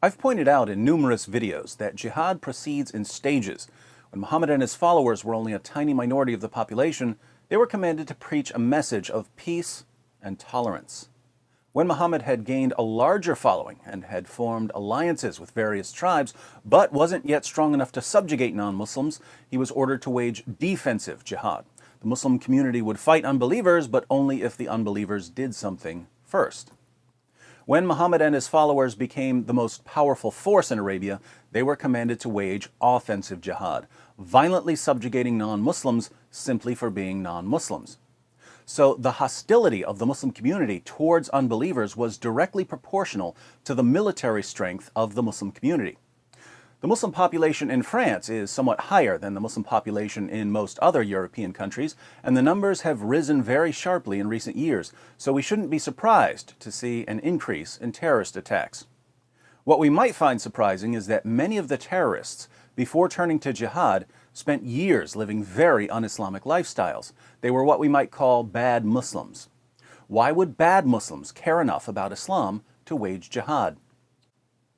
I've pointed out in numerous videos that jihad proceeds in stages. When Muhammad and his followers were only a tiny minority of the population, they were commanded to preach a message of peace and tolerance. When Muhammad had gained a larger following and had formed alliances with various tribes, but wasn't yet strong enough to subjugate non-Muslims, he was ordered to wage defensive jihad. The Muslim community would fight unbelievers, but only if the unbelievers did something first. When Muhammad and his followers became the most powerful force in Arabia, they were commanded to wage offensive jihad, violently subjugating non-Muslims simply for being non-Muslims. So the hostility of the Muslim community towards unbelievers was directly proportional to the military strength of the Muslim community. The Muslim population in France is somewhat higher than the Muslim population in most other European countries, and the numbers have risen very sharply in recent years, so we shouldn't be surprised to see an increase in terrorist attacks. What we might find surprising is that many of the terrorists, before turning to jihad, spent years living very un-Islamic lifestyles. They were what we might call bad Muslims. Why would bad Muslims care enough about Islam to wage jihad?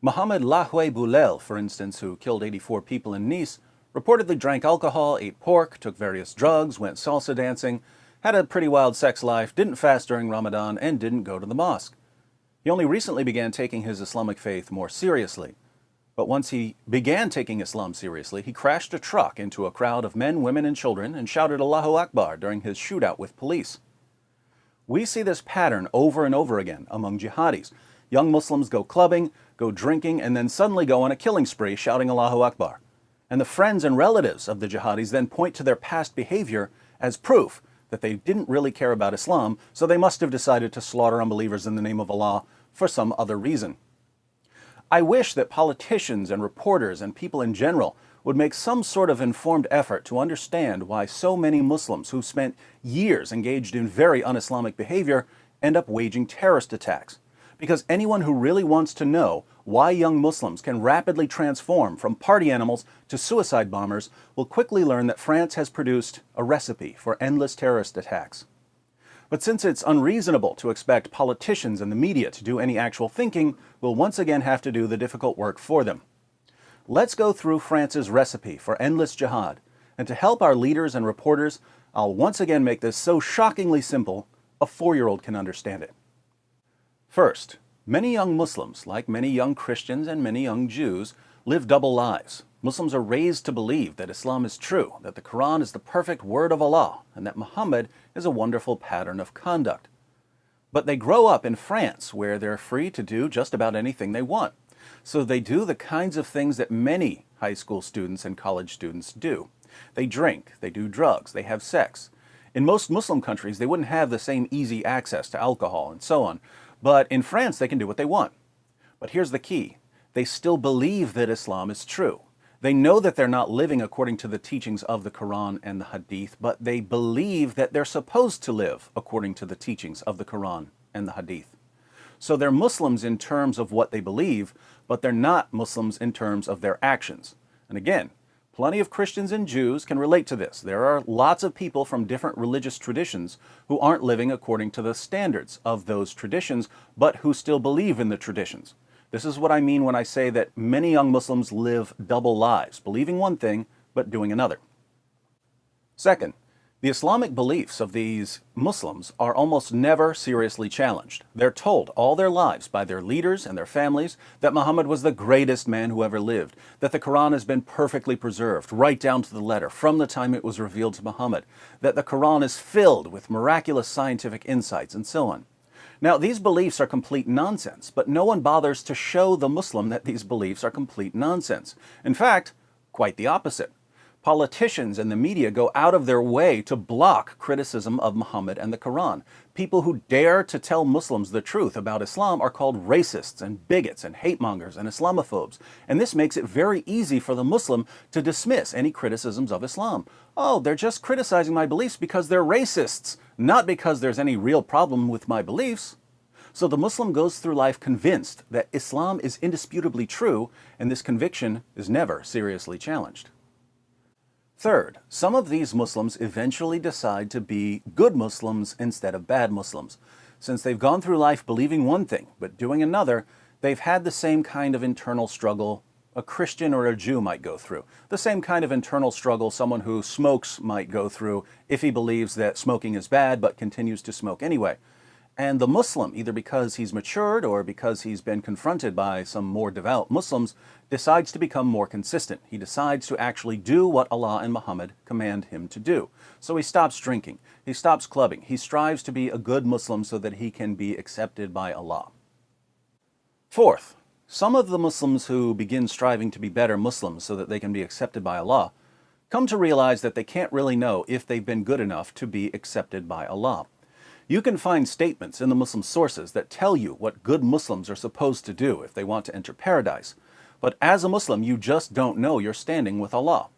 Mohammed Lahoué Boulel, for instance, who killed 84 people in Nice, reportedly drank alcohol, ate pork, took various drugs, went salsa dancing, had a pretty wild sex life, didn't fast during Ramadan, and didn't go to the mosque. He only recently began taking his Islamic faith more seriously. But once he began taking Islam seriously, he crashed a truck into a crowd of men, women, and children and shouted Allahu Akbar during his shootout with police. We see this pattern over and over again among jihadis. Young Muslims go clubbing, go drinking, and then suddenly go on a killing spree shouting Allahu Akbar. And the friends and relatives of the jihadis then point to their past behavior as proof that they didn't really care about Islam, so they must have decided to slaughter unbelievers in the name of Allah for some other reason. I wish that politicians and reporters and people in general would make some sort of informed effort to understand why so many Muslims who've spent years engaged in very un-Islamic behavior end up waging terrorist attacks. Because anyone who really wants to know why young Muslims can rapidly transform from party animals to suicide bombers will quickly learn that France has produced a recipe for endless terrorist attacks. But since it's unreasonable to expect politicians and the media to do any actual thinking, we'll once again have to do the difficult work for them. Let's go through France's recipe for endless jihad, and to help our leaders and reporters, I'll once again make this so shockingly simple, a 4-year-old can understand it. First, many young Muslims, like many young Christians and many young Jews, live double lives. Muslims are raised to believe that Islam is true, that the Quran is the perfect word of Allah, and that Muhammad is a wonderful pattern of conduct. But they grow up in France, where they're free to do just about anything they want. So they do the kinds of things that many high school students and college students do. They drink, they do drugs, they have sex. In most Muslim countries, they wouldn't have the same easy access to alcohol and so on. But in France, they can do what they want. But here's the key. They still believe that Islam is true. They know that they're not living according to the teachings of the Quran and the Hadith, but they believe that they're supposed to live according to the teachings of the Quran and the Hadith. So they're Muslims in terms of what they believe, but they're not Muslims in terms of their actions. And again, plenty of Christians and Jews can relate to this. There are lots of people from different religious traditions who aren't living according to the standards of those traditions, but who still believe in the traditions. This is what I mean when I say that many young Muslims live double lives, believing one thing, but doing another. Second, the Islamic beliefs of these Muslims are almost never seriously challenged. They're told all their lives by their leaders and their families that Muhammad was the greatest man who ever lived, that the Quran has been perfectly preserved, right down to the letter, from the time it was revealed to Muhammad, that the Quran is filled with miraculous scientific insights, and so on. Now, these beliefs are complete nonsense, but no one bothers to show the Muslim that these beliefs are complete nonsense. In fact, quite the opposite. Politicians and the media go out of their way to block criticism of Muhammad and the Quran. People who dare to tell Muslims the truth about Islam are called racists and bigots and hate-mongers and Islamophobes. And this makes it very easy for the Muslim to dismiss any criticisms of Islam. Oh, they're just criticizing my beliefs because they're racists, not because there's any real problem with my beliefs. So the Muslim goes through life convinced that Islam is indisputably true, and this conviction is never seriously challenged. Third, some of these Muslims eventually decide to be good Muslims instead of bad Muslims. Since they've gone through life believing one thing but doing another, They've had the same kind of internal struggle a Christian or a Jew might go through. The same kind of internal struggle someone who smokes might go through if he believes that smoking is bad but continues to smoke anyway. And the Muslim, either because he's matured or because he's been confronted by some more devout Muslims, decides to become more consistent. He decides to actually do what Allah and Muhammad command him to do. So he stops drinking, he stops clubbing, he strives to be a good Muslim so that he can be accepted by Allah. Fourth, some of the Muslims who begin striving to be better Muslims so that they can be accepted by Allah come to realize that they can't really know if they've been good enough to be accepted by Allah. You can find statements in the Muslim sources that tell you what good Muslims are supposed to do if they want to enter paradise. But as a Muslim, you just don't know you're standing with Allah.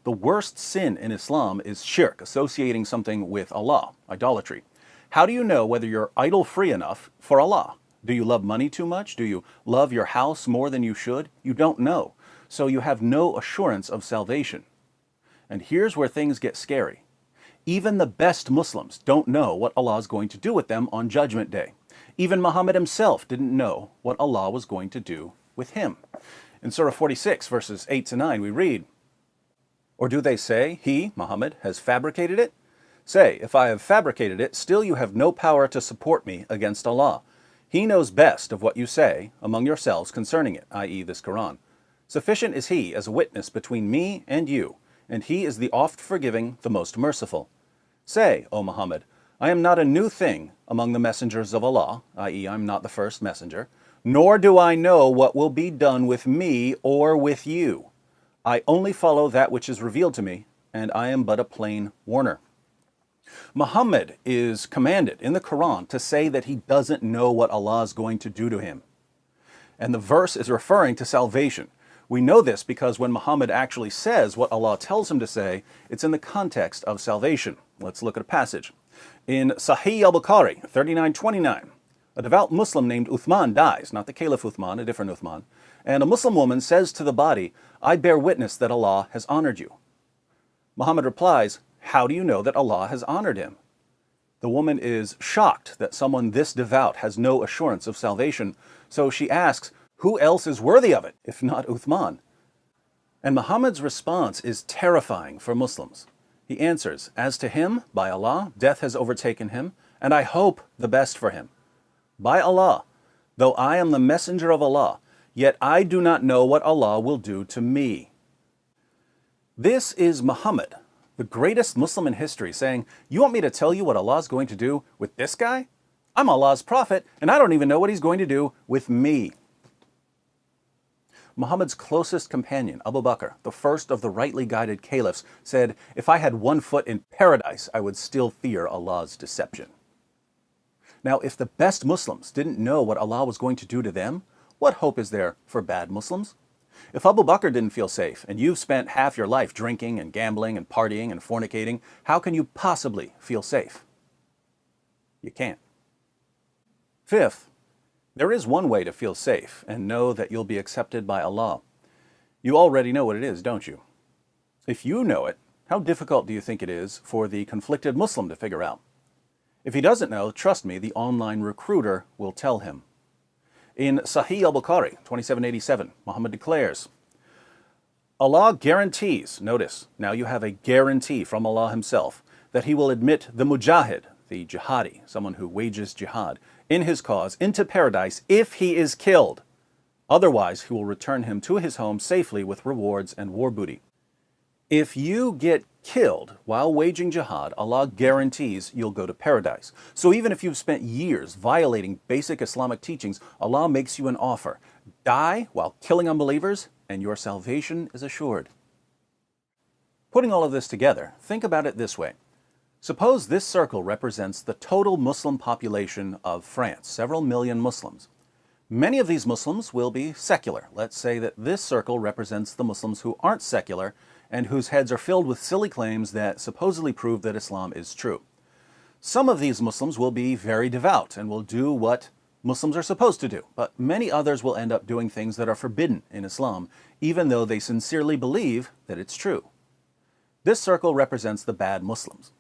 The worst sin in Islam is shirk, associating something with Allah, idolatry. How do you know whether you're idol-free enough for Allah? Do you love money too much? Do you love your house more than you should? You don't know. So you have no assurance of salvation. And here's where things get scary. Even the best Muslims don't know what Allah is going to do with them on Judgment Day. Even Muhammad himself didn't know what Allah was going to do with him. In Surah 46, verses 8 to 9, we read, "Or do they say, he, Muhammad, has fabricated it? Say, if I have fabricated it, still you have no power to support me against Allah. He knows best of what you say among yourselves concerning it," i.e. this Quran. "Sufficient is He as a witness between me and you, and He is the oft-forgiving, the most merciful. Say, O Muhammad, I am not a new thing among the messengers of Allah, i.e. I'm not the first messenger, nor do I know what will be done with me or with you. I only follow that which is revealed to me, and I am but a plain warner." Muhammad is commanded in the Quran to say that he doesn't know what Allah is going to do to him. And the verse is referring to salvation. We know this because when Muhammad actually says what Allah tells him to say, it's in the context of salvation. Let's look at a passage. In Sahih al-Bukhari, 3929, a devout Muslim named Uthman dies, not the Caliph Uthman, a different Uthman, and a Muslim woman says to the body, "I bear witness that Allah has honored you." Muhammad replies, "How do you know that Allah has honored him?" The woman is shocked that someone this devout has no assurance of salvation, so she asks, who else is worthy of it, if not Uthman? And Muhammad's response is terrifying for Muslims. He answers, "As to him, by Allah, death has overtaken him, and I hope the best for him. By Allah, though I am the messenger of Allah, yet I do not know what Allah will do to me." This is Muhammad, the greatest Muslim in history, saying, "You want me to tell you what Allah is going to do with this guy? I'm Allah's prophet, and I don't even know what He's going to do with me." Muhammad's closest companion, Abu Bakr, the first of the rightly guided caliphs, said, "If I had one foot in paradise, I would still fear Allah's deception." Now, if the best Muslims didn't know what Allah was going to do to them, what hope is there for bad Muslims? If Abu Bakr didn't feel safe, and you've spent half your life drinking and gambling and partying and fornicating, how can you possibly feel safe? You can't. Fifth, there is one way to feel safe and know that you'll be accepted by Allah. You already know what it is, don't you? If you know it, how difficult do you think it is for the conflicted Muslim to figure out? If he doesn't know, trust me, the online recruiter will tell him. In Sahih al-Bukhari, 2787, Muhammad declares, Allah guarantees, notice, now you have a guarantee from Allah Himself, that He will admit the mujahid, the jihadi, someone who wages jihad, in his cause into paradise if he is killed. Otherwise, He will return him to his home safely with rewards and war booty. If you get killed while waging jihad, Allah guarantees you'll go to paradise. So even if you've spent years violating basic Islamic teachings, Allah makes you an offer. Die while killing unbelievers, and your salvation is assured. Putting all of this together, think about it this way. Suppose this circle represents the total Muslim population of France, several million Muslims. Many of these Muslims will be secular. Let's say that this circle represents the Muslims who aren't secular and whose heads are filled with silly claims that supposedly prove that Islam is true. Some of these Muslims will be very devout and will do what Muslims are supposed to do, but many others will end up doing things that are forbidden in Islam, even though they sincerely believe that it's true. This circle represents the bad Muslims.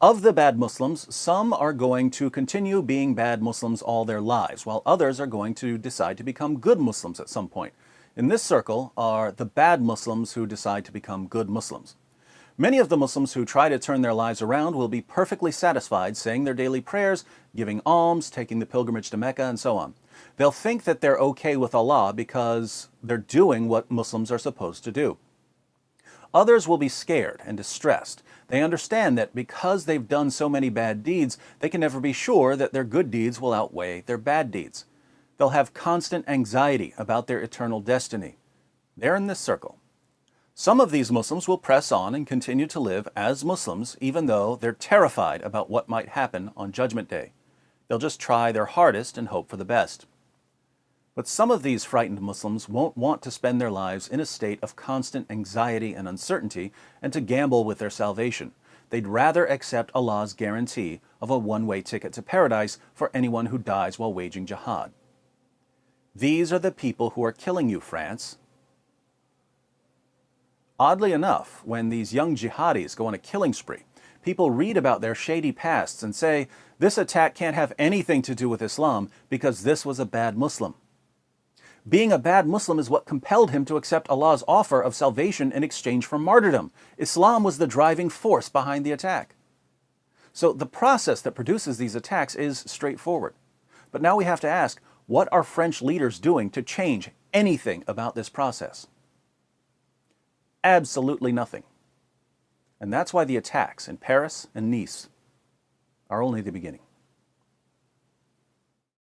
Of the bad Muslims, some are going to continue being bad Muslims all their lives, while others are going to decide to become good Muslims at some point. In this circle are the bad Muslims who decide to become good Muslims. Many of the Muslims who try to turn their lives around will be perfectly satisfied saying their daily prayers, giving alms, taking the pilgrimage to Mecca, and so on. They'll think that they're okay with Allah because they're doing what Muslims are supposed to do. Others will be scared and distressed. They understand that because they've done so many bad deeds, they can never be sure that their good deeds will outweigh their bad deeds. They'll have constant anxiety about their eternal destiny. They're in this circle. Some of these Muslims will press on and continue to live as Muslims, even though they're terrified about what might happen on Judgment Day. They'll just try their hardest and hope for the best. But some of these frightened Muslims won't want to spend their lives in a state of constant anxiety and uncertainty and to gamble with their salvation. They'd rather accept Allah's guarantee of a one-way ticket to paradise for anyone who dies while waging jihad. These are the people who are killing you, France. Oddly enough, when these young jihadis go on a killing spree, people read about their shady pasts and say, this attack can't have anything to do with Islam because this was a bad Muslim. Being a bad Muslim is what compelled him to accept Allah's offer of salvation in exchange for martyrdom. Islam was the driving force behind the attack. So the process that produces these attacks is straightforward. But now we have to ask, what are French leaders doing to change anything about this process? Absolutely nothing. And that's why the attacks in Paris and Nice are only the beginning.